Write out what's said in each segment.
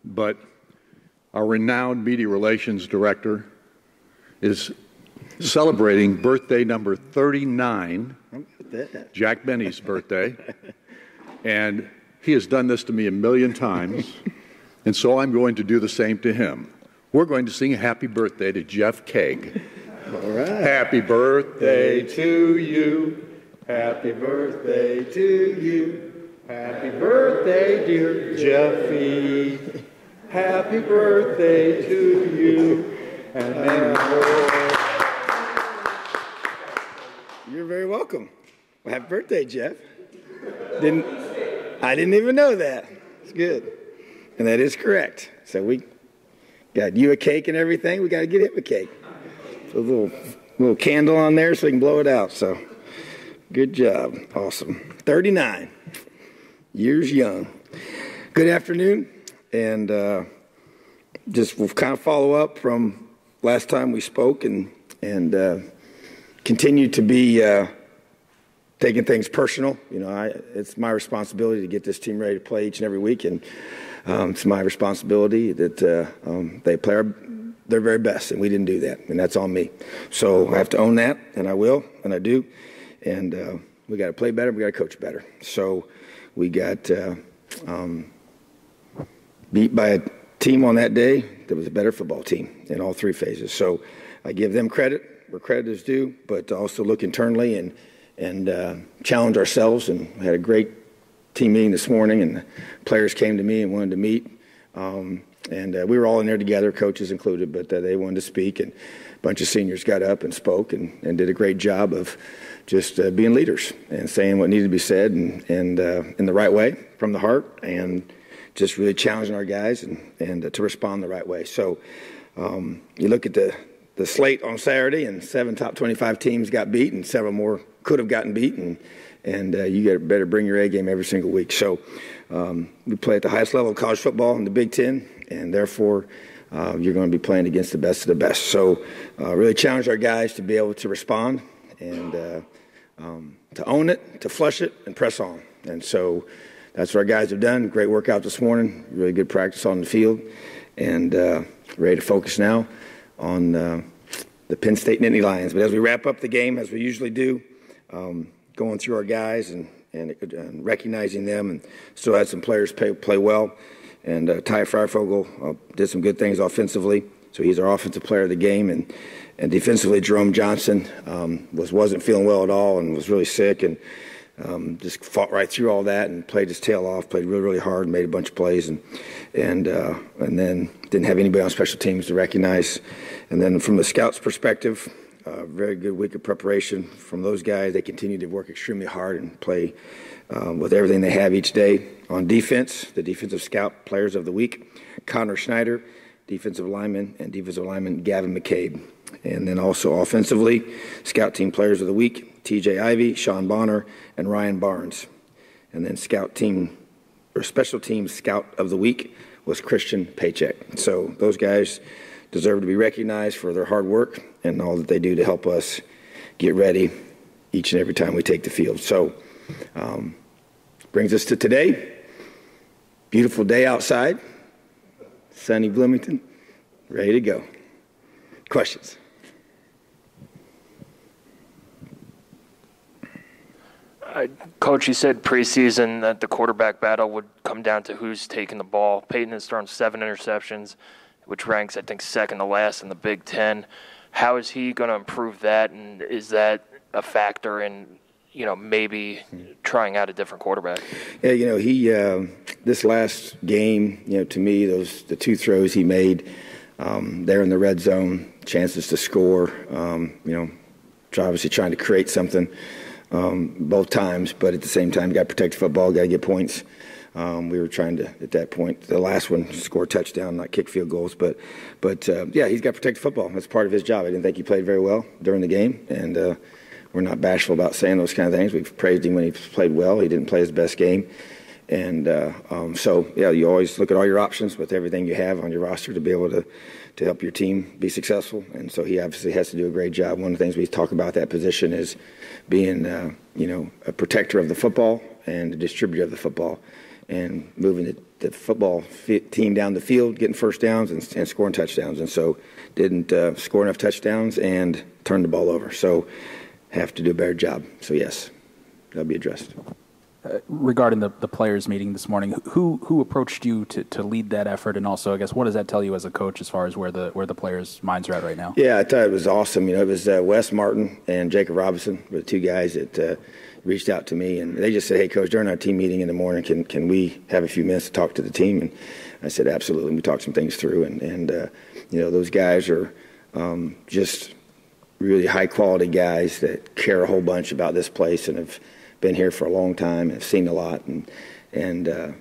but our renowned media relations director is celebrating birthday number 39, Jack Benny's birthday, and he has done this to me a million times, and so I'm going to do the same to him. We're going to sing happy birthday to Jeff Keg. All right. Happy birthday to you. Happy birthday to you. Happy birthday, dear Jeffy. Happy birthday to you. And many more. You're very welcome. Well, happy birthday, Jeff. I didn't even know that. It's good. And that is correct. So we got you a cake and everything. We got to get him a cake. So a little candle on there so we can blow it out. So good job. Awesome. 39 years young. Good afternoon. And just we'll kind of follow up from last time we spoke and continue to be taking things personal. You know, it's my responsibility to get this team ready to play each and every week, and it's my responsibility that they play their very best, and we didn't do that, and that's on me. So I have to own that, and I will, and I do. And we got to play better, we got to coach better. So we got beat by a team on that day that was a better football team in all three phases. So I give them credit where credit is due, but also look internally and challenge ourselves. And we had a great team meeting this morning, and the players came to me and wanted to meet. And we were all in there together, coaches included, but they wanted to speak. And a bunch of seniors got up and spoke and did a great job of just being leaders and saying what needed to be said and in the right way, from the heart, and just really challenging our guys and to respond the right way. So you look at the slate on Saturday, and 7 top 25 teams got beat, and several more could have gotten beat, and you better bring your A game every single week. So we play at the highest level of college football in the Big Ten, and therefore you're going to be playing against the best of the best. So really challenge our guys to be able to respond and to own it, to flush it, and press on. And so that's what our guys have done. Great workout this morning, really good practice on the field, and ready to focus now on the Penn State Nittany Lions. But as we wrap up the game, as we usually do, going through our guys and recognizing them, and still had some players play well. And Ty Freifogel did some good things offensively, so he's our offensive player of the game. And defensively, Jerome Johnson wasn't feeling well at all and was really sick, and just fought right through all that and played his tail off, played really, really hard, and made a bunch of plays, and then didn't have anybody on special teams to recognize. And then from the scouts' perspective, very good week of preparation from those guys. They continue to work extremely hard and play with everything they have each day. On defense, the defensive scout players of the week, Connor Schneider, defensive lineman, and defensive lineman Gavin McCabe. And then also offensively, scout team players of the week, TJ Ivey, Sean Bonner, and Ryan Barnes. And then special team scout of the week was Christian Paycheck. So those guys deserve to be recognized for their hard work and all that they do to help us get ready each and every time we take the field. So brings us to today. Beautiful day outside, sunny Bloomington, ready to go. Questions? Coach, you said preseason that the quarterback battle would come down to who's taking the ball. Peyton has thrown 7 interceptions, which ranks, I think, second to last in the Big Ten. How is he going to improve that, and is that a factor in, maybe trying out a different quarterback? Yeah, he this last game, to me, the 2 throws he made there in the red zone, chances to score, obviously trying to create something both times, but at the same time, got to protect the football, got to get points. We were trying to, at that point, the last one, score a touchdown, not kick field goals. But he's got to protect the football. That's part of his job. I didn't think he played very well during the game, and we're not bashful about saying those kind of things. We've praised him when he played well. He didn't play his best game. And you always look at all your options with everything you have on your roster to be able to help your team be successful. And so he obviously has to do a great job. One of the things we talk about that position is being, a protector of the football and a distributor of the football. and moving the football team down the field, getting first downs and scoring touchdowns. And so didn't score enough touchdowns and turned the ball over. So have to do a better job. So, yes, that'll be addressed. Regarding the players meeting this morning, who approached you to lead that effort, and also, I guess, what does that tell you as a coach as far as where the players' minds are at right now? Yeah, I thought it was awesome. It was Wes Martin and Jacob Robinson were the two guys that reached out to me, and they just said, "Hey, Coach, during our team meeting in the morning, can we have a few minutes to talk to the team?" And I said, "Absolutely." We talked some things through, and those guys are just really high quality guys that care a whole bunch about this place and have been here for a long time and have seen a lot, and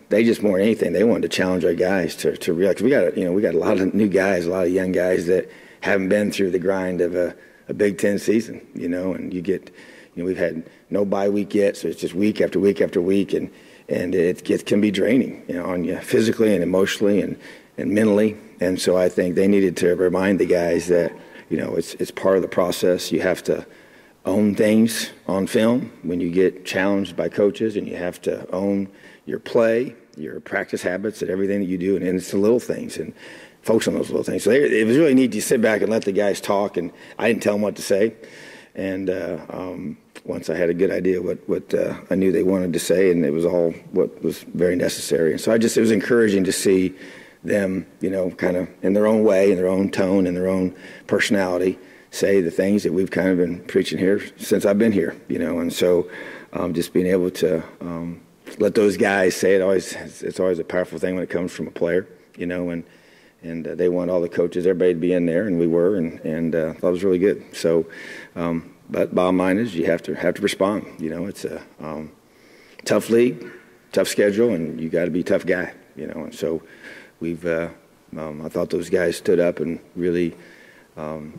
they just more than anything they wanted to challenge our guys to realize we got a lot of new guys, a lot of young guys that haven't been through the grind of a Big Ten season, and you get we've had no bye week yet, so it's just week after week after week, and it can be draining on you physically and emotionally and mentally, and so I think they needed to remind the guys that it's part of the process. You have to own things on film when you get challenged by coaches, and you have to own your play, your practice habits, and everything that you do, and it's the little things, and focus on those little things. So it was really neat to sit back and let the guys talk, and I didn't tell them what to say. And once I had a good idea what I knew they wanted to say, and it was all what was very necessary. And so it was encouraging to see them, kind of in their own way, in their own tone, in their own personality, say the things that we've kind of been preaching here since I've been here, and so just being able to let those guys say it's always a powerful thing when it comes from a player, and they want all the coaches, everybody to be in there, and we were, and that was really good. So, but bottom line is you have to respond. It's a tough league, tough schedule, and you got to be a tough guy, and so we've I thought those guys stood up and really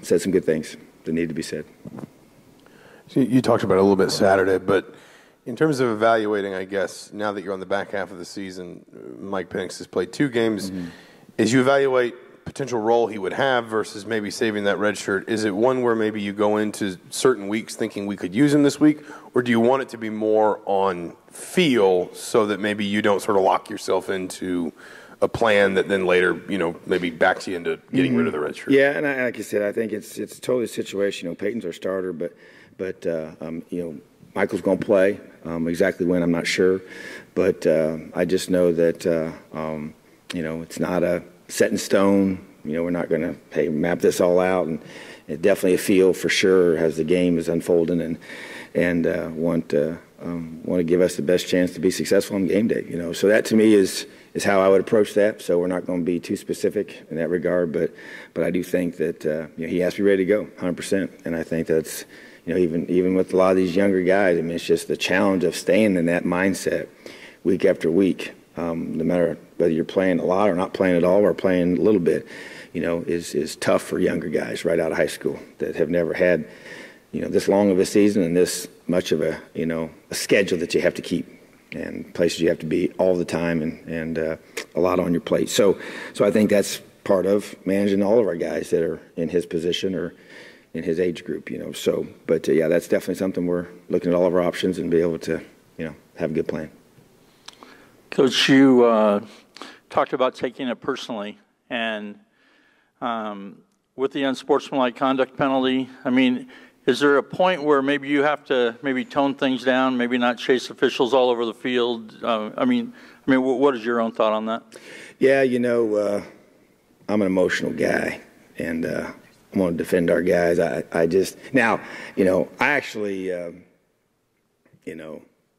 said some good things that need to be said. So you talked about it a little bit Saturday, but in terms of evaluating, I guess, now that you're on the back half of the season, Mike Penix has played 2 games. Mm-hmm. As you evaluate potential role he would have versus maybe saving that red shirt, is it one where maybe you go into certain weeks thinking we could use him this week, or do you want it to be more on feel so that maybe you don't sort of lock yourself into a plan that then later, maybe backs you into getting rid of the red shirt? Yeah, and like I said, I think it's totally situational. Peyton's our starter, but Michael's going to play. Exactly when, I'm not sure, but I just know that it's not a set in stone. We're not going to map this all out, and it's definitely a feel for sure as the game is unfolding, and want to give us the best chance to be successful on game day. So that to me is how I would approach that. So we're not going to be too specific in that regard, but I do think that he has to be ready to go 100%, and I think that's even with a lot of these younger guys, it's just the challenge of staying in that mindset week after week, no matter whether you're playing a lot or not playing at all or playing a little bit, is tough for younger guys right out of high school that have never had this long of a season and this much of a schedule that you have to keep and places you have to be all the time and a lot on your plate. So I think that's part of managing all of our guys that are in his position or in his age group, So, but yeah, that's definitely something we're looking at all of our options and be able to, have a good plan. Coach, you talked about taking it personally, and with the unsportsmanlike conduct penalty, is there a point where maybe you have to tone things down, maybe not chase officials all over the field? What is your own thought on that? Yeah, I'm an emotional guy, and I'm going to defend our guys.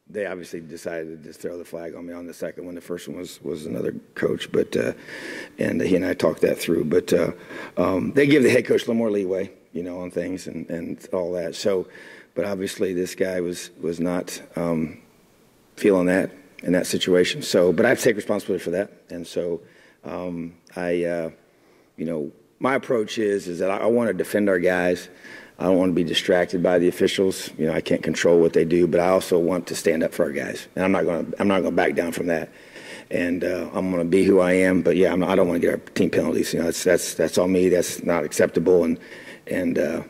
They obviously decided to just throw the flag on me on the second one. The first one was another coach, but and he and I talked that through. But they give the head coach a little more leeway, on things and all that. So, but obviously this guy was not feeling that in that situation. So, but I have to take responsibility for that. And so my approach is that I want to defend our guys. I don't want to be distracted by the officials. I can't control what they do, but I also want to stand up for our guys, and I'm not going to back down from that. And I'm going to be who I am. But yeah, I don't want to get our team penalties. That's on me. That's not acceptable, and I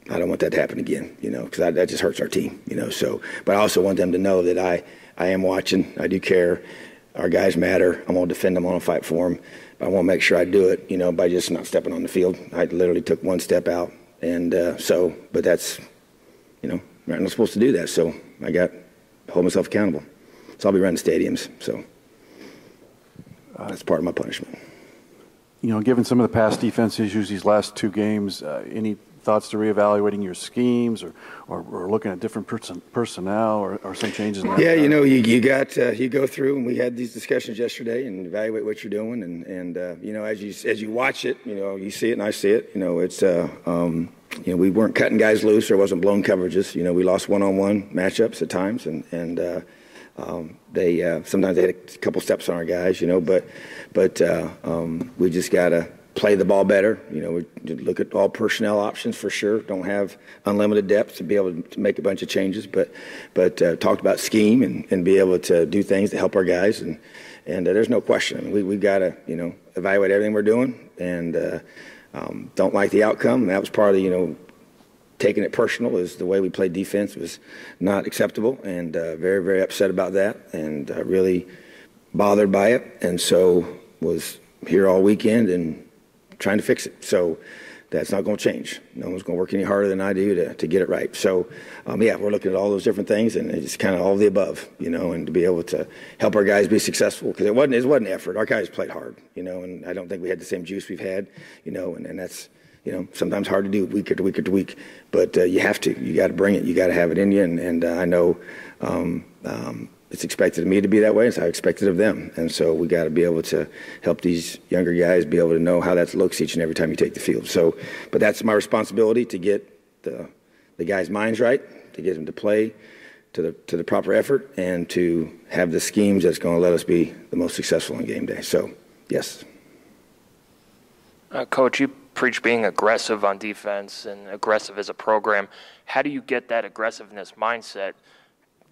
don't want that to happen again. Because that just hurts our team. So, but I also want them to know that I am watching. I do care. our guys matter. I'm going to defend them. I'm going to fight for them. But I want to make sure I do it, by just not stepping on the field. I literally took one step out. And but that's, I'm not supposed to do that. So I got to hold myself accountable. So I'll be running stadiums. So that's part of my punishment. Given some of the past defense issues these last two games, any thoughts to reevaluating your schemes or looking at different personnel or some changes in that? Yeah, you go through, and we had these discussions yesterday, and evaluate what you're doing, and as you watch it, you see it and I see it. It's we weren't cutting guys loose. There wasn't blown coverages. We lost one-on-one matchups at times, and they sometimes they had a couple steps on our guys, but we just gotta play the ball better. We look at all personnel options for sure. Don't have unlimited depth to be able to make a bunch of changes, but talked about scheme and be able to do things to help our guys. And there's no question. We got to, evaluate everything we're doing and don't like the outcome. And that was part of the, taking it personal is the way we played defense was not acceptable and very, very upset about that and really bothered by it. And so was here all weekend and trying to fix it. So that's not going to change. No one's going to work any harder than I do to get it right. So, we're looking at all those different things, and it's kind of all of the above, and to be able to help our guys be successful because it wasn't effort. Our guys played hard, and I don't think we had the same juice we've had, and that's, sometimes hard to do week after week after week. But you have to. You got to bring it. You got to have it in you, and I know it's expected of me to be that way. It's how I expected of them. And so we got to be able to help these younger guys be able to know how that looks each and every time you take the field. So, but that's my responsibility to get the guys' minds right, to get them to play to the proper effort, and to have the schemes that's going to let us be the most successful on game day. So, yes. Coach, you preach being aggressive on defense and aggressive as a program. How do you get that aggressiveness mindset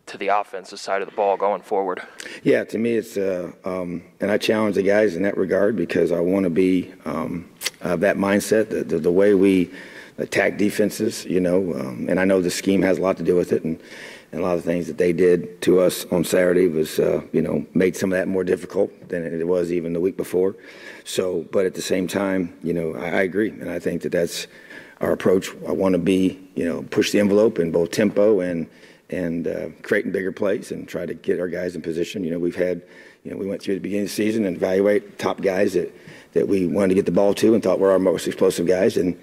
to the offensive side of the ball going forward? Yeah, to me it's and I challenge the guys in that regard because I want to be that mindset, the way we attack defenses, and I know the scheme has a lot to do with it, and a lot of things that they did to us on Saturday was made some of that more difficult than it was even the week before. So, but at the same time, I agree, and I think that that's our approach. I want to be, push the envelope in both tempo and creating bigger plays and try to get our guys in position. We've had, we went through the beginning of the season and evaluate top guys that we wanted to get the ball to and thought were our most explosive guys. And,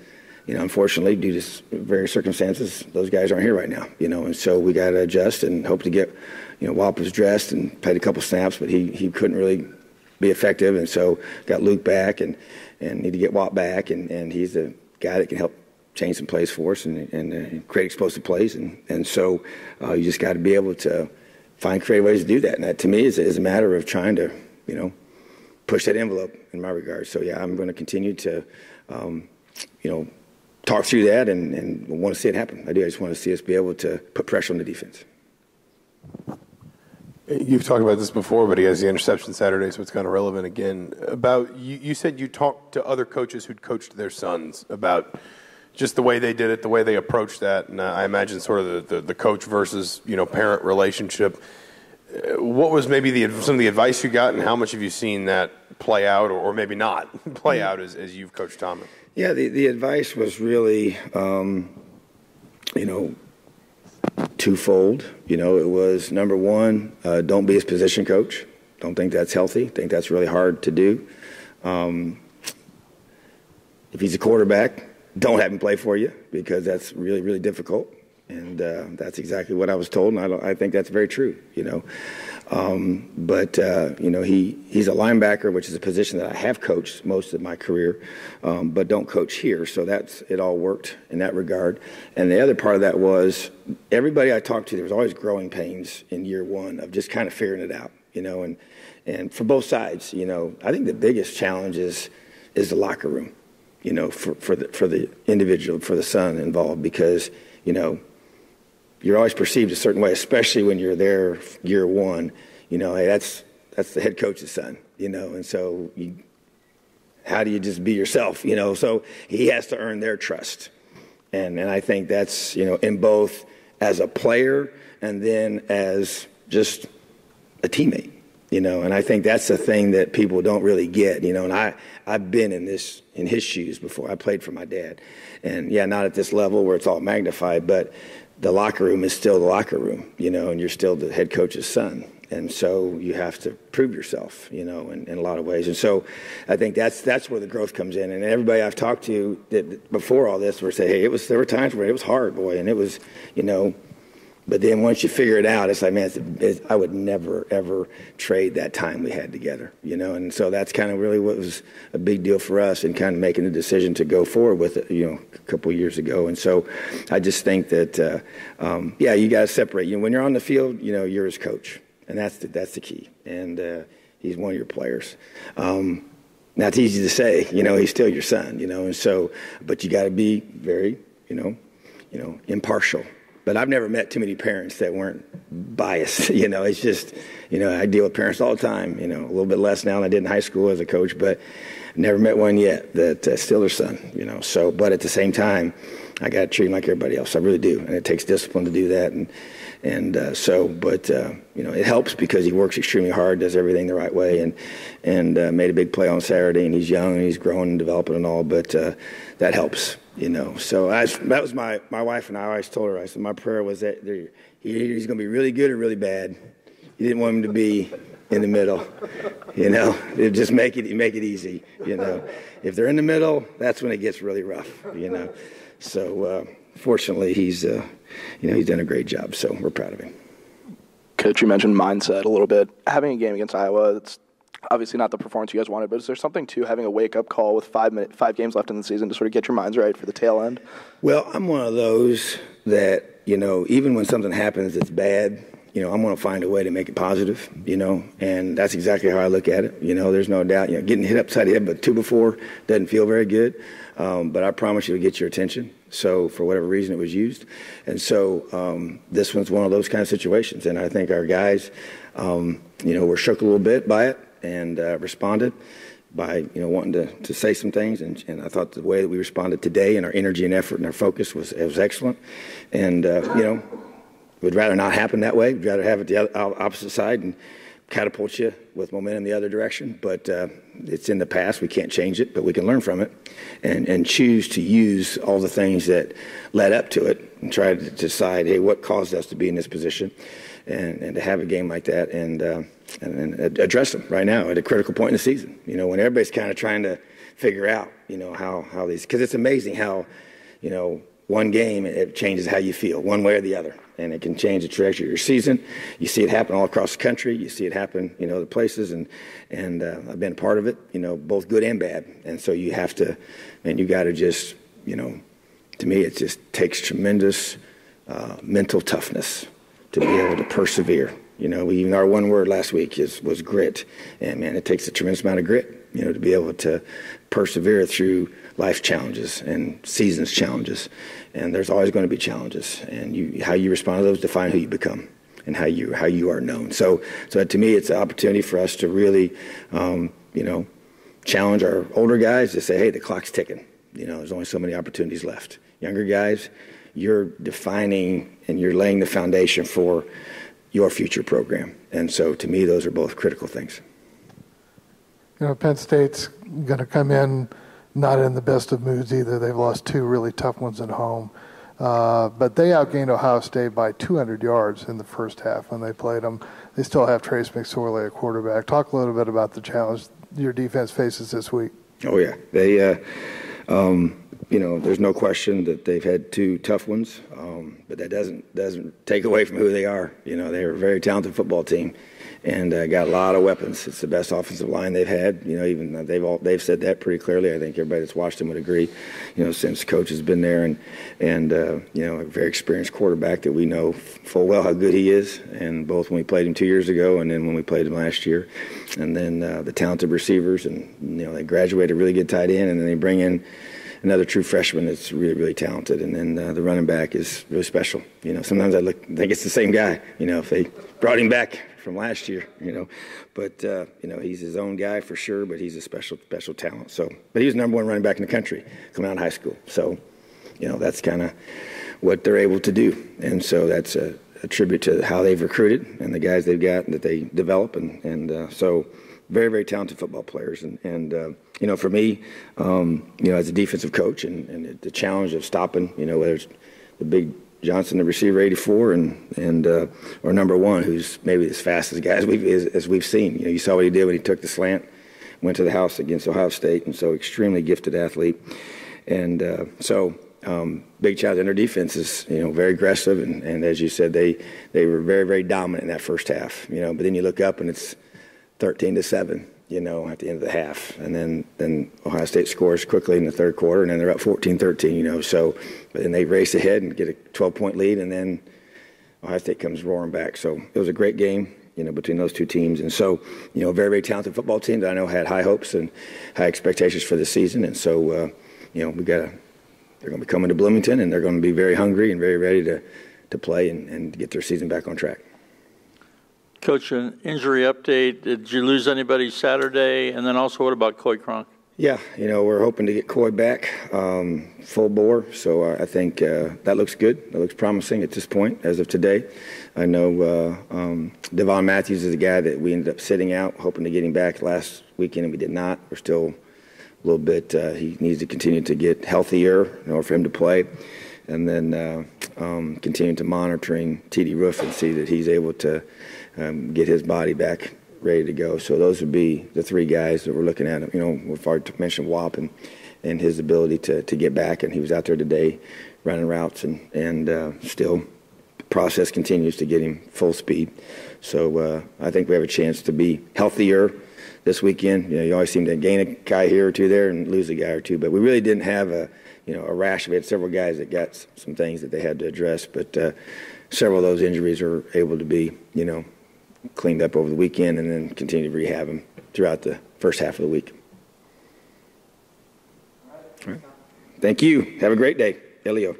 unfortunately, due to various circumstances, those guys aren't here right now, and so we got to adjust and hope to get, Wap was dressed and played a couple snaps, but he couldn't really be effective. And so got Luke back and need to get Wap back. And he's the guy that can help change some plays for us and create explosive plays. And so you just got to be able to find creative ways to do that. And that, to me, is a matter of trying to, push that envelope in my regard. So, yeah, I'm going to continue to, talk through that and want to see it happen. I do. I just want to see us be able to put pressure on the defense. You've talked about this before, but he has the interception Saturday, so it's kind of relevant again. About you said you talked to other coaches who'd coached their sons about just the way they did it, the way they approached that, and I imagine sort of the coach versus parent relationship. What was maybe some of the advice you got, and how much have you seen that play out, or maybe not play out as you've coached Tom? Yeah, the advice was really, twofold. It was, number one, don't be his position coach. Don't think that's healthy. Think that's really hard to do. If he's a quarterback, don't have him play for you because that's really, really difficult. And that's exactly what I was told, and I think that's very true, But he's a linebacker, which is a position that I have coached most of my career, but don't coach here. So it all worked in that regard. And the other part of that was everybody I talked to, there was always growing pains in year one of just kind of figuring it out, and for both sides, I think the biggest challenge is the locker room, for the individual, for the son involved, because, you're always perceived a certain way, especially when you're there year one. Hey, that's the head coach's son, and so how do you just be yourself, So he has to earn their trust. And I think that's, in both as a player and then as just a teammate, And I think that's the thing that people don't really get, and I've been in his shoes before. I played for my dad. And, yeah, not at this level where it's all magnified, but the locker room is still the locker room, and you're still the head coach's son. And so you have to prove yourself, in a lot of ways. And so I think that's where the growth comes in. And everybody I've talked to that before all this were saying, hey, there were times where it was hard, boy, and it was, but then once you figure it out, it's like, man, I would never, ever trade that time we had together, And so that's kind of really what was a big deal for us in kind of making the decision to go forward with it, a couple of years ago. And so I just think that, you got to separate. When you're on the field, you're his coach, and that's the key. And he's one of your players. That's easy to say, he's still your son, and so, but you got to be very, impartial. But I've never met too many parents that weren't biased. It's just, I deal with parents all the time, a little bit less now than I did in high school as a coach, but never met one yet that's still their son, So, but at the same time, I got to treat him like everybody else. I really do. And it takes discipline to do that. It helps because he works extremely hard, does everything the right way, and made a big play on Saturday. And he's young and he's growing and developing and all, but that helps. So that was my wife and I always told her, I said, my prayer was that he's going to be really good or really bad. You didn't want him to be in the middle, It just make it easy, If they're in the middle, that's when it gets really rough, So fortunately, he's done a great job, so we're proud of him. Coach, you mentioned mindset a little bit. Having a game against Iowa, it's obviously not the performance you guys wanted, but is there something to having a wake-up call with 5 games left in the season to sort of get your minds right for the tail end? Well, I'm one of those that, even when something happens that's bad, I'm going to find a way to make it positive, and that's exactly how I look at it. There's no doubt, getting hit upside the head, but 2 before doesn't feel very good, but I promise you it'll get your attention. So for whatever reason it was used. And so this one's one of those kind of situations, and I think our guys, were shook a little bit by it, and responded by wanting to say some things, and I thought the way that we responded today and our energy and effort and our focus was excellent, and we'd rather not happen that way. We'd rather have it the opposite side and catapult you with momentum the other direction, but it's in the past. We can't change it, but we can learn from it and choose to use all the things that led up to it and try to decide, hey, what caused us to be in this position, and to have a game like that and address them right now at a critical point in the season. When everybody's kind of trying to figure out, how these, because it's amazing how, one game, it changes how you feel one way or the other, and it can change the trajectory of your season. You see it happen all across the country. You see it happen, other places, and I've been a part of it, both good and bad. And so you have to, and you got to just, to me, it just takes tremendous mental toughness to be able to persevere. Even our one word last week was grit. And, man, it takes a tremendous amount of grit, to be able to persevere through life challenges and seasons challenges. And there's always going to be challenges. And how you respond to those define who you become and how you are known. So to me, it's an opportunity for us to really, challenge our older guys to say, hey, the clock's ticking. There's only so many opportunities left. Younger guys, you're defining and you're laying the foundation for your future program. And so to me, those are both critical things. Penn State's going to come in not in the best of moods either. They've lost 2 really tough ones at home. But they outgained Ohio State by 200 yards in the first half when they played them. They still have Trace McSorley at quarterback. Talk a little bit about the challenge your defense faces this week. Oh, yeah. They, there's no question that they've had 2 tough ones, but that doesn't take away from who they are. They're a very talented football team and got a lot of weapons. It's the best offensive line they've had. Even they've said that pretty clearly. I think everybody that's watched them would agree. Since coach has been there, and a very experienced quarterback that we know full well how good he is. And both when we played him 2 years ago, and then when we played him last year, and then the talented receivers, and they graduated a really good tight end, and then they bring in another true freshman that's really, really talented. And then the running back is really special. Sometimes I think it's the same guy, if they brought him back from last year, But, he's his own guy for sure, but he's a special talent. So, but he was number 1 running back in the country coming out of high school. So, that's kind of what they're able to do. And so that's attribute to how they've recruited and the guys they've got that they develop. And so very, very talented football players. And for me, as a defensive coach and the challenge of stopping, whether it's the big Johnson, the receiver 84, or number 1, who's maybe as fast as guys as we've seen. You saw what he did when he took the slant, went to the house against Ohio State, and so extremely gifted athlete. And big challenge. And their defense is, very aggressive, and as you said, they were very, very dominant in that first half. But then you look up and it's 13-7. At the end of the half. And then Ohio State scores quickly in the third quarter, and then they're up 14-13, but then they race ahead and get a 12-point lead, and then Ohio State comes roaring back. So it was a great game, between those two teams. And so, very, very talented football team that I know had high hopes and high expectations for the season. And so, they're going to be coming to Bloomington, and they're going to be very hungry and very ready to play and get their season back on track. Coach, an injury update. Did you lose anybody Saturday? And then also, what about Coy Cronk? Yeah, we're hoping to get Coy back full bore. So I think that looks good. That looks promising at this point as of today. I know Devon Matthews is the guy that we ended up sitting out, hoping to get him back last weekend, and we did not. We're still a little bit he needs to continue to get healthier in order for him to play. And then continue to monitoring T.D. Roof and see that he's able to get his body back ready to go. So those would be the 3 guys that we're looking at. We've already mentioned Wap and his ability to get back, and he was out there today running routes, and still the process continues to get him full speed. So I think we have a chance to be healthier this weekend. You always seem to gain a guy here or two there and lose a guy or two, but we really didn't have a rash. We had several guys that got some things that they had to address, but several of those injuries are able to be, cleaned up over the weekend and then continue to rehab them throughout the first half of the week. All right. Thank you. Have a great day. Elio.